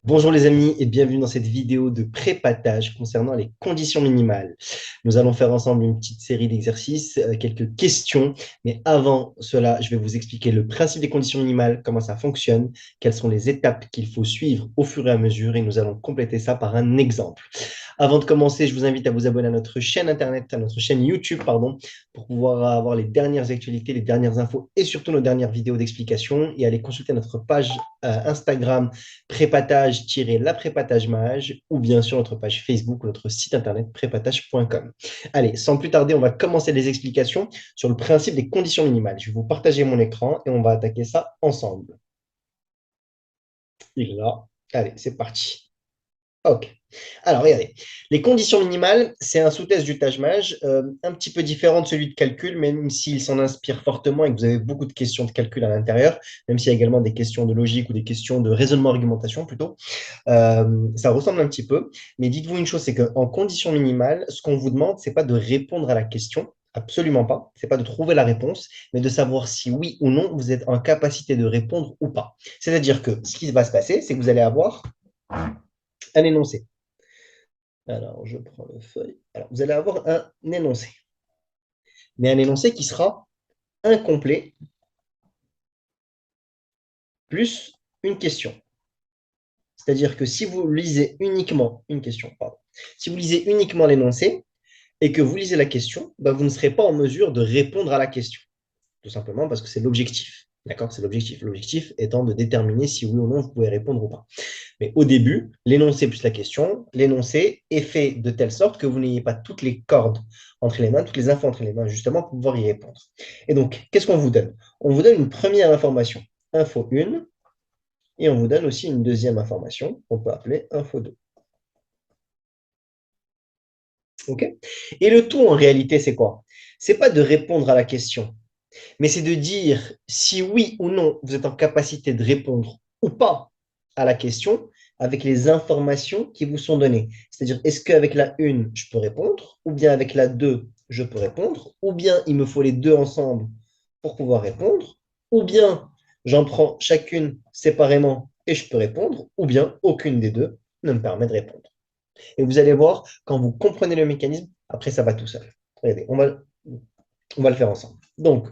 Bonjour les amis et bienvenue dans cette vidéo de prépatage concernant les conditions minimales. Nous allons faire ensemble une petite série d'exercices, quelques questions, mais avant cela, je vais vous expliquer le principe des conditions minimales, comment ça fonctionne, quelles sont les étapes qu'il faut suivre au fur et à mesure et nous allons compléter ça par un exemple. Avant de commencer, je vous invite à vous abonner à notre chaîne internet, à notre chaîne YouTube, pardon, pour pouvoir avoir les dernières actualités, les dernières infos et surtout nos dernières vidéos d'explication et aller consulter notre page Instagram prépatage-la prépatage mage ou bien sur notre page Facebook ou notre site internet prépatage.com. Allez, sans plus tarder, on va commencer les explications sur le principe des conditions minimales. Je vais vous partager mon écran et on va attaquer ça ensemble. Il est là. Allez, c'est parti. OK. Alors, regardez. Les conditions minimales, c'est un sous-test du Taj-Maj, un petit peu différent de celui de calcul, même s'il s'en inspire fortement et que vous avez beaucoup de questions de calcul à l'intérieur, même s'il y a également des questions de logique ou des questions de raisonnement-argumentation plutôt. Ça ressemble un petit peu, mais dites-vous une chose, c'est qu'en conditions minimales, ce qu'on vous demande, c'est pas de répondre à la question, absolument pas, c'est pas de trouver la réponse, mais de savoir si oui ou non vous êtes en capacité de répondre ou pas. C'est-à-dire que ce qui va se passer, c'est que vous allez avoir un énoncé. Alors, je prends le feuille. Alors, vous allez avoir un énoncé, mais un énoncé qui sera incomplet plus une question. C'est-à-dire que si vous lisez uniquement une question, pardon, si vous lisez uniquement l'énoncé et que vous lisez la question, bah, vous ne serez pas en mesure de répondre à la question. Tout simplement parce que c'est l'objectif. D'accord? C'est l'objectif. L'objectif étant de déterminer si oui ou non vous pouvez répondre ou pas. Mais au début, l'énoncé plus la question, l'énoncé est fait de telle sorte que vous n'ayez pas toutes les cordes entre les mains, toutes les infos entre les mains, justement, pour pouvoir y répondre. Et donc, qu'est-ce qu'on vous donne? On vous donne une première information, info 1, et on vous donne aussi une deuxième information, qu'on peut appeler info 2. OK? Et le tout, en réalité, c'est quoi? C'est pas de répondre à la question, mais c'est de dire si oui ou non vous êtes en capacité de répondre ou pas à la question avec les informations qui vous sont données. C'est-à-dire, est-ce qu'avec la 1, je peux répondre, ou bien avec la 2, je peux répondre, ou bien il me faut les deux ensemble pour pouvoir répondre, ou bien j'en prends chacune séparément et je peux répondre, ou bien aucune des deux ne me permet de répondre. Et vous allez voir, quand vous comprenez le mécanisme, après ça va tout seul. Regardez, on va le faire ensemble. Donc,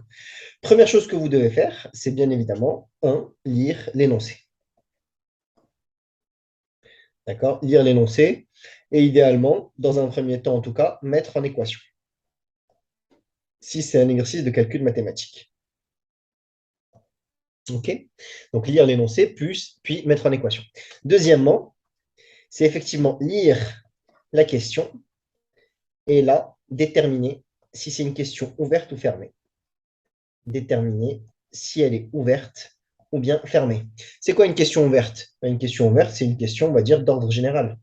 première chose que vous devez faire, c'est bien évidemment, lire l'énoncé. D'accord? Lire l'énoncé et idéalement, dans un premier temps en tout cas, mettre en équation. Si c'est un exercice de calcul mathématique. OK? Donc, lire l'énoncé, puis mettre en équation. Deuxièmement, c'est effectivement lire la question et là, déterminer si c'est une question ouverte ou fermée. Déterminer si elle est ouverte ou bien fermée. C'est quoi une question ouverte? Une question ouverte, c'est une question, on va dire, d'ordre général.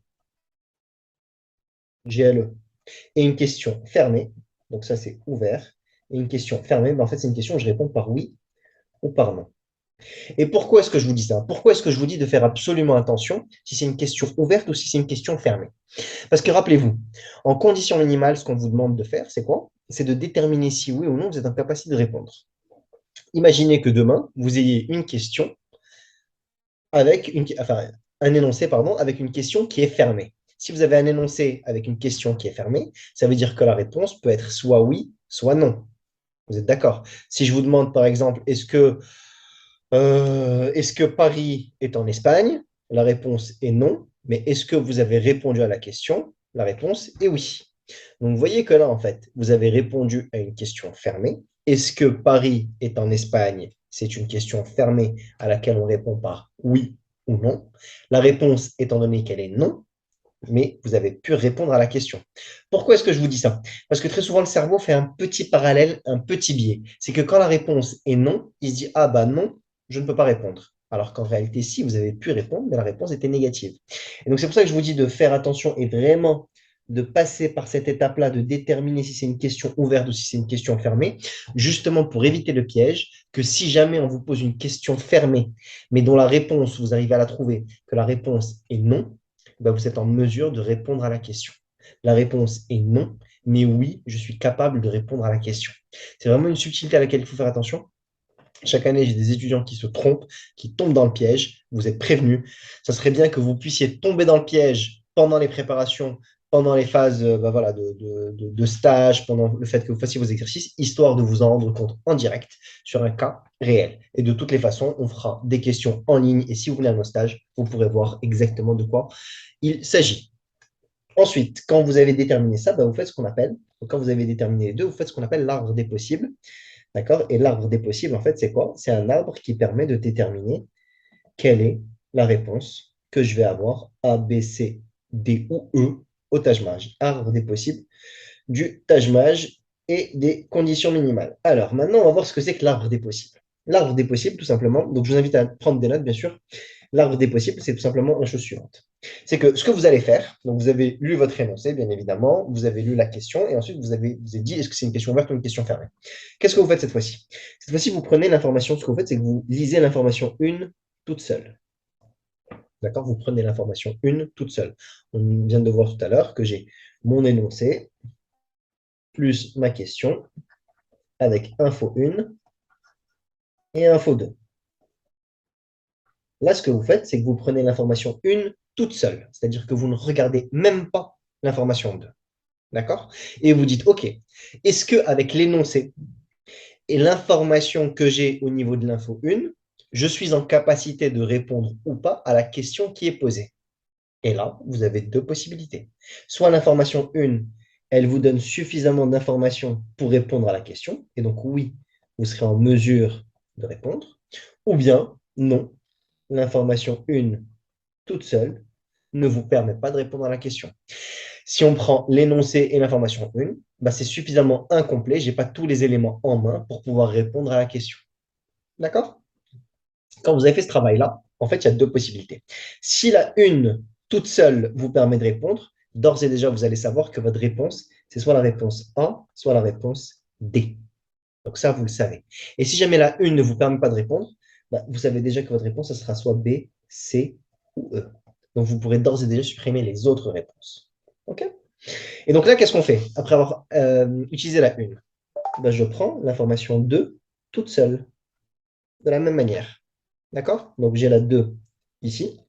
GLE. Et une question fermée, donc ça c'est ouvert, et une question fermée, mais en fait c'est une question où je réponds par oui ou par non. Et pourquoi est-ce que je vous dis ça? Pourquoi est-ce que je vous dis de faire absolument attention si c'est une question ouverte ou si c'est une question fermée? Parce que rappelez-vous, en condition minimale, ce qu'on vous demande de faire, c'est quoi? C'est de déterminer si oui ou non vous êtes en capacité de répondre. Imaginez que demain, vous ayez une question avec un énoncé, pardon, avec une question qui est fermée. Si vous avez un énoncé avec une question qui est fermée, ça veut dire que la réponse peut être soit oui, soit non. Vous êtes d'accord? Si je vous demande, par exemple, est-ce que Paris est en Espagne? La réponse est non. Mais est-ce que vous avez répondu à la question? La réponse est oui. Donc, vous voyez que là, en fait, vous avez répondu à une question fermée. Est-ce que Paris est en Espagne? C'est une question fermée à laquelle on répond par oui ou non. La réponse, étant donné qu'elle est non, mais vous avez pu répondre à la question. Pourquoi est-ce que je vous dis ça? Parce que très souvent, le cerveau fait un petit parallèle, un petit biais. C'est que quand la réponse est non, il se dit, ah bah non, je ne peux pas répondre. Alors qu'en réalité, si, vous avez pu répondre, mais la réponse était négative. Et donc, c'est pour ça que je vous dis de faire attention et vraiment de passer par cette étape-là, de déterminer si c'est une question ouverte ou si c'est une question fermée, justement pour éviter le piège que si jamais on vous pose une question fermée, mais dont la réponse, vous arrivez à la trouver, que la réponse est non, ben, vous êtes en mesure de répondre à la question. La réponse est non, mais oui, je suis capable de répondre à la question. C'est vraiment une subtilité à laquelle il faut faire attention. Chaque année, j'ai des étudiants qui se trompent, qui tombent dans le piège. Vous êtes prévenus. Ça serait bien que vous puissiez tomber dans le piège pendant les préparations, pendant les phases voilà, de stage, pendant le fait que vous fassiez vos exercices, histoire de vous en rendre compte en direct sur un cas réel. Et de toutes les façons, on fera des questions en ligne. Et si vous venez à nos stages, vous pourrez voir exactement de quoi il s'agit. Ensuite, quand vous avez déterminé ça, bah, vous faites ce qu'on appelle, quand vous avez déterminé les deux, vous faites ce qu'on appelle l'arbre des possibles. D'accord? Et l'arbre des possibles, en fait, c'est quoi? C'est un arbre qui permet de déterminer quelle est la réponse que je vais avoir A, B, C, D ou E au Taj-Mahal. Arbre des possibles du Taj-Mahal et des conditions minimales. Alors, maintenant, on va voir ce que c'est que l'arbre des possibles. L'arbre des possibles, tout simplement, donc je vous invite à prendre des notes, bien sûr. L'arbre des possibles, c'est tout simplement la chose suivante. C'est que ce que vous allez faire, donc vous avez lu votre énoncé, bien évidemment, vous avez lu la question, et ensuite vous avez dit est-ce que c'est une question ouverte ou une question fermée. Qu'est-ce que vous faites cette fois-ci? Cette fois-ci, vous prenez l'information, ce que vous faites, c'est que vous lisez l'information une toute seule. D'accord? Vous prenez l'information une toute seule. On vient de voir tout à l'heure que j'ai mon énoncé plus ma question avec info 1 et info 2. Là, ce que vous faites, c'est que vous prenez l'information 1 toute seule, c'est-à-dire que vous ne regardez même pas l'information 2. D'accord? Et vous dites, OK, est-ce qu'avec l'énoncé et l'information que j'ai au niveau de l'info 1, je suis en capacité de répondre ou pas à la question qui est posée? Et là, vous avez deux possibilités. Soit l'information 1, elle vous donne suffisamment d'informations pour répondre à la question, et donc oui, vous serez en mesure de répondre, ou bien non, l'information 1 toute seule ne vous permet pas de répondre à la question. Si on prend l'énoncé et l'information 1, bah c'est suffisamment incomplet, je n'ai pas tous les éléments en main pour pouvoir répondre à la question. D'accord? Quand vous avez fait ce travail-là, en fait, il y a deux possibilités. Si la une toute seule vous permet de répondre, d'ores et déjà, vous allez savoir que votre réponse, c'est soit la réponse A, soit la réponse D. Donc ça, vous le savez. Et si jamais la une ne vous permet pas de répondre, bah, vous savez déjà que votre réponse, ce sera soit B, C ou E. Donc vous pourrez d'ores et déjà supprimer les autres réponses. OK? Et donc là, qu'est-ce qu'on fait après avoir utilisé la une? Ben, je prends l'information 2 toute seule, de la même manière. D'accord? Donc j'ai la 2 ici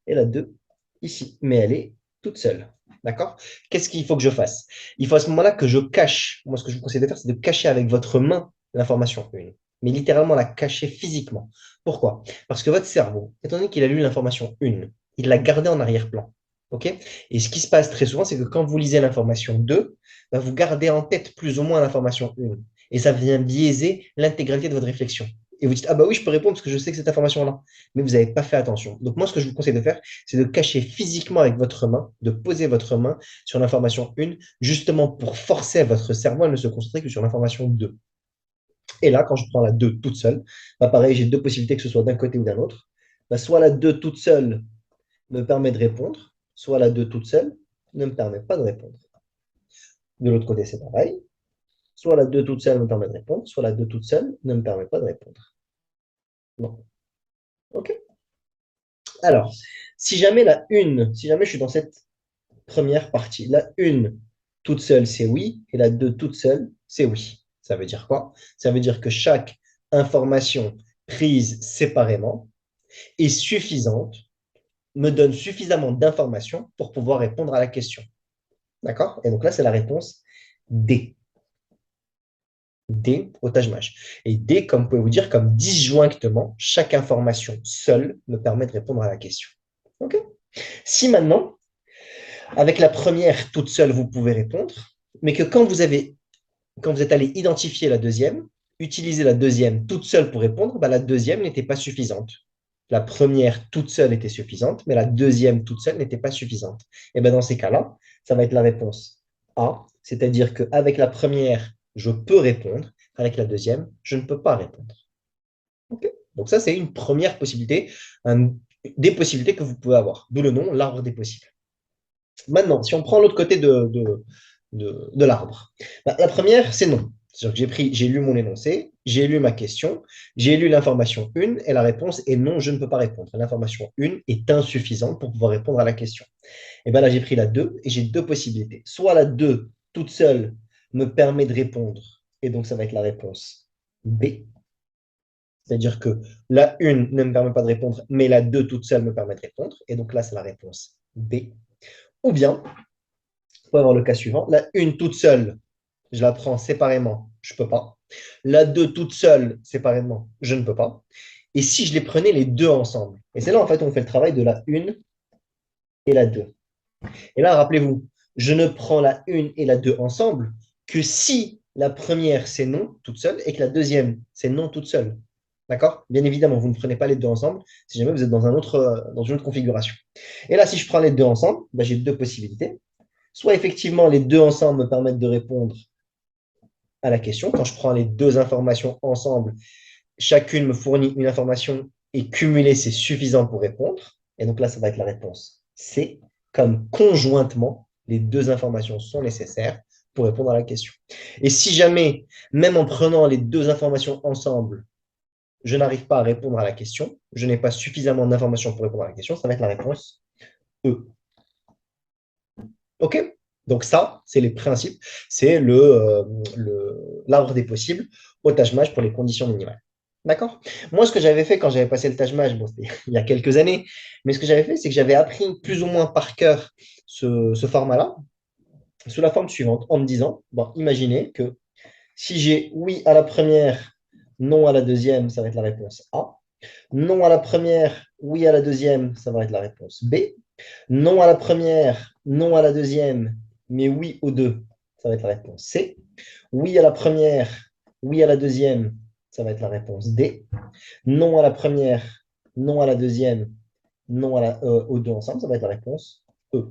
et la 2 ici, mais elle est toute seule. D'accord? Qu'est-ce qu'il faut que je fasse? Il faut à ce moment-là que je cache. Moi, ce que je vous conseille de faire, c'est de cacher avec votre main l'information 1. Mais littéralement la cacher physiquement. Pourquoi? Parce que votre cerveau, étant donné qu'il a lu l'information 1, il l'a gardée en arrière-plan. OK? Et ce qui se passe très souvent, c'est que quand vous lisez l'information 2, bah, vous gardez en tête plus ou moins l'information 1. Et ça vient biaiser l'intégralité de votre réflexion. Et vous dites, ah bah oui, je peux répondre parce que je sais que cette information-là. Mais vous n'avez pas fait attention. Donc moi, ce que je vous conseille de faire, c'est de cacher physiquement avec votre main, de poser votre main sur l'information 1, justement pour forcer votre cerveau à ne se concentrer que sur l'information 2. Et là, quand je prends la 2 toute seule, bah pareil, j'ai deux possibilités que ce soit d'un côté ou d'un autre. Bah, soit la 2 toute seule me permet de répondre, soit la 2 toute seule ne me permet pas de répondre. De l'autre côté, c'est pareil. Soit la 2 toute seule me permet de répondre, soit la 2 toute seule ne me permet pas de répondre. Non. OK? Alors, si jamais je suis dans cette première partie, la une toute seule, c'est oui, et la 2 toute seule, c'est oui. Ça veut dire quoi? Ça veut dire que chaque information prise séparément est suffisante, me donne suffisamment d'informations pour pouvoir répondre à la question. D'accord? Et donc là, c'est la réponse D. D au Taj Mahal. Et D, comme vous pouvez vous dire, comme disjonctement, chaque information seule me permet de répondre à la question. OK? Si maintenant, avec la première toute seule, vous pouvez répondre, mais que quand vous êtes allé identifier la deuxième, utiliser la deuxième toute seule pour répondre, bah, la deuxième n'était pas suffisante. La première toute seule était suffisante, mais la deuxième toute seule n'était pas suffisante. Et ben dans ces cas-là, ça va être la réponse A, c'est-à-dire qu'avec la première, je peux répondre, avec la deuxième, je ne peux pas répondre. Okay. Donc ça, c'est une première possibilité, des possibilités que vous pouvez avoir, d'où le nom, l'arbre des possibles. Maintenant, si on prend l'autre côté de l'arbre, bah, la première, c'est non. C'est-à-dire que j'ai lu mon énoncé, j'ai lu ma question, j'ai lu l'information 1 et la réponse est non, je ne peux pas répondre. L'information 1 est insuffisante pour pouvoir répondre à la question. Et bien là, j'ai pris la 2 et j'ai deux possibilités. Soit la 2 toute seule me permet de répondre et donc ça va être la réponse B. C'est-à-dire que la 1 ne me permet pas de répondre, mais la 2 toute seule me permet de répondre. Et donc là, c'est la réponse B. Ou bien, on peut avoir le cas suivant, la 1 toute seule, je la prends séparément, je ne peux pas. La 2 toute seule, séparément, je ne peux pas. Et si je les prenais les deux ensemble? Et c'est là, en fait, on fait le travail de la 1 et la 2. Et là, rappelez-vous, je ne prends la 1 et la 2 ensemble que si la première, c'est non toute seule et que la deuxième, c'est non toute seule. D'accord? Bien évidemment, vous ne prenez pas les deux ensemble si jamais vous êtes dans une autre configuration. Et là, si je prends les deux ensemble, bah, j'ai deux possibilités. Soit effectivement, les deux ensemble me permettent de répondre à la question. Quand je prends les deux informations ensemble, chacune me fournit une information et cumulé, c'est suffisant pour répondre. Et donc là, ça va être la réponse C, comme conjointement, les deux informations sont nécessaires pour répondre à la question. Et si jamais, même en prenant les deux informations ensemble, je n'arrive pas à répondre à la question, je n'ai pas suffisamment d'informations pour répondre à la question, ça va être la réponse E. OK? Donc ça, c'est les principes, c'est l'arbre des possibles au Taj pour les conditions minimales. D'accord? Moi, ce que j'avais fait quand j'avais passé le Taj bon, c'était il y a quelques années, mais ce que j'avais fait, c'est que j'avais appris plus ou moins par cœur ce format-là, sous la forme suivante, en me disant, bon, imaginez que si j'ai oui à la première, non à la deuxième, ça va être la réponse A. Non à la première, oui à la deuxième, ça va être la réponse B. Non à la première, non à la deuxième, mais oui aux deux, ça va être la réponse C. Oui à la première, oui à la deuxième, ça va être la réponse D. Non à la première, non à la deuxième, non aux deux ensemble, ça va être la réponse E.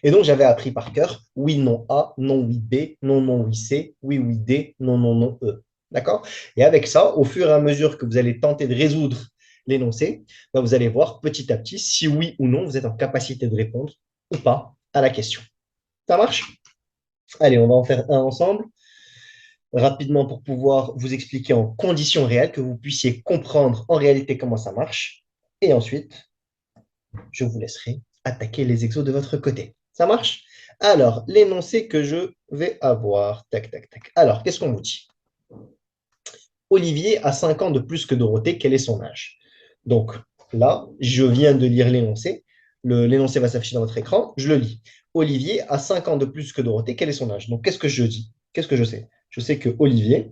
Et donc, j'avais appris par cœur oui, non A, non, oui B, non, non, oui C, oui, oui D, non, non, non E. D'accord? Et avec ça, au fur et à mesure que vous allez tenter de résoudre l'énoncé, ben, vous allez voir petit à petit si oui ou non vous êtes en capacité de répondre ou pas à la question. Ça marche? Allez, on va en faire un ensemble rapidement pour pouvoir vous expliquer en conditions réelles que vous puissiez comprendre en réalité comment ça marche. Et ensuite, je vous laisserai attaquer les exos de votre côté. Ça marche? Alors, l'énoncé que je vais avoir. Tac, tac, tac. Alors, qu'est-ce qu'on vous dit? Olivier a 5 ans de plus que Dorothée. Quel est son âge? Donc, là, je viens de lire l'énoncé. L'énoncé va s'afficher dans votre écran. Je le lis. Olivier a 5 ans de plus que Dorothée. Quel est son âge? Donc, qu'est-ce que je dis? Qu'est-ce que je sais? Je sais que Olivier,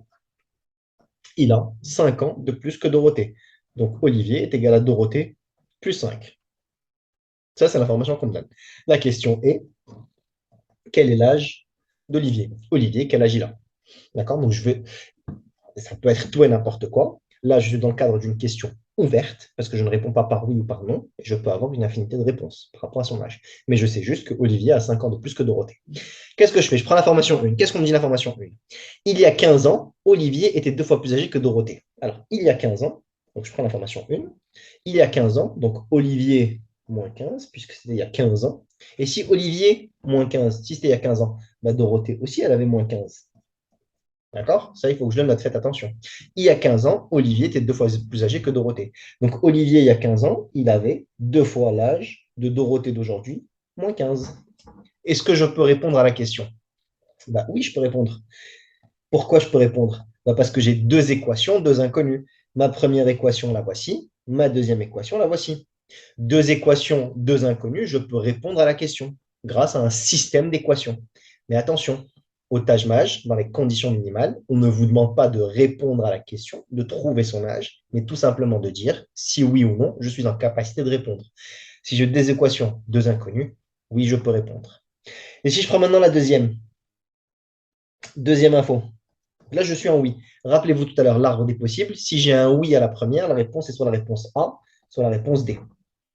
il a 5 ans de plus que Dorothée. Donc, Olivier est égal à Dorothée plus 5. Ça, c'est l'information qu'on me donne. La question est, quel est l'âge d'Olivier? Olivier, quel âge il a? D'accord? Donc, ça peut être tout et n'importe quoi. Là, je suis dans le cadre d'une question ouverte, parce que je ne réponds pas par oui ou par non, et je peux avoir une infinité de réponses par rapport à son âge. Mais je sais juste que Olivier a 5 ans de plus que Dorothée. Qu'est-ce que je fais? Je prends l'information 1. Qu'est-ce qu'on me dit l'information 1? Il y a 15 ans, Olivier était 2 fois plus âgé que Dorothée. Alors, il y a 15 ans, donc je prends l'information 1. Il y a 15 ans, donc Olivier moins 15, puisque c'était il y a 15 ans. Et si Olivier moins 15, si c'était il y a 15 ans, bah Dorothée aussi, elle avait moins 15. D'accord? Ça, il faut que je donne notre faites attention. Il y a 15 ans, Olivier était 2 fois plus âgé que Dorothée. Donc, Olivier, il y a 15 ans, il avait 2 fois l'âge de Dorothée d'aujourd'hui, moins 15. Est-ce que je peux répondre à la question? Bah, oui, je peux répondre. Pourquoi je peux répondre? Bah, parce que j'ai deux équations, deux inconnues. Ma première équation, la voici. Ma deuxième équation, la voici. Deux équations, deux inconnues, je peux répondre à la question grâce à un système d'équations. Mais attention, au Taj dans les conditions minimales, on ne vous demande pas de répondre à la question, de trouver son âge, mais tout simplement de dire si oui ou non, je suis en capacité de répondre. Si j'ai deux équations, deux inconnues, oui, je peux répondre. Et si je prends maintenant la deuxième info, là, je suis en oui. Rappelez-vous tout à l'heure l'arbre des possibles. Si j'ai un oui à la première, la réponse est soit la réponse A, soit la réponse D.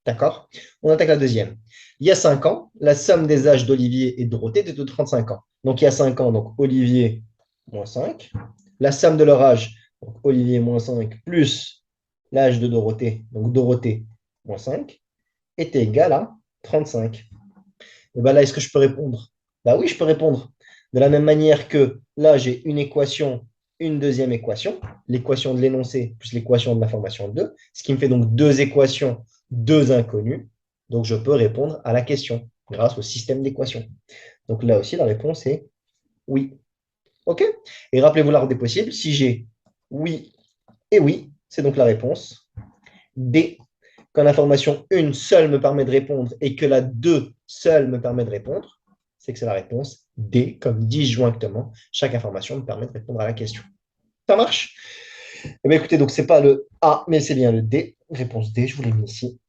D'accord? On attaque la deuxième. Il y a 5 ans, la somme des âges d'Olivier et de Dorothée était de 35 ans. Donc, il y a 5 ans, donc Olivier moins 5. La somme de leur âge, donc Olivier moins 5 plus l'âge de Dorothée, donc Dorothée moins 5, était égal à 35. Et bien là, est-ce que je peux répondre? Bah oui, je peux répondre. De la même manière que là, j'ai une équation, une deuxième équation, l'équation de l'énoncé plus l'équation de l'information 2, ce qui me fait donc deux équations, deux inconnues. Donc, je peux répondre à la question grâce au système d'équations. Donc là aussi, la réponse est oui. OK? Et rappelez-vous l'arbre des possibles, si j'ai oui et oui, C'est donc la réponse D. Quand l'information 1 seule me permet de répondre et que la 2 seule me permet de répondre, c'est que c'est la réponse D, comme disjonctement. Chaque information me permet de répondre à la question. Ça marche? Eh bien, écoutez, donc c'est pas le A, mais c'est bien le D. Réponse D, je vous l'ai mis ici.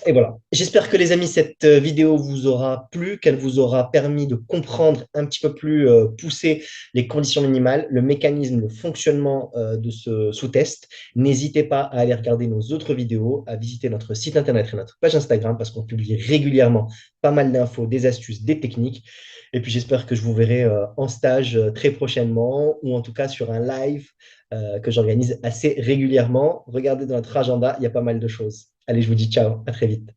Et voilà. J'espère que les amis, cette vidéo vous aura plu, qu'elle vous aura permis de comprendre un petit peu plus poussé les conditions minimales, le mécanisme, le fonctionnement de ce sous-test. N'hésitez pas à aller regarder nos autres vidéos, à visiter notre site internet et notre page Instagram parce qu'on publie régulièrement pas mal d'infos, des astuces, des techniques. Et puis j'espère que je vous verrai en stage très prochainement ou en tout cas sur un live que j'organise assez régulièrement. Regardez dans notre agenda, il y a pas mal de choses. Allez, je vous dis ciao, à très vite.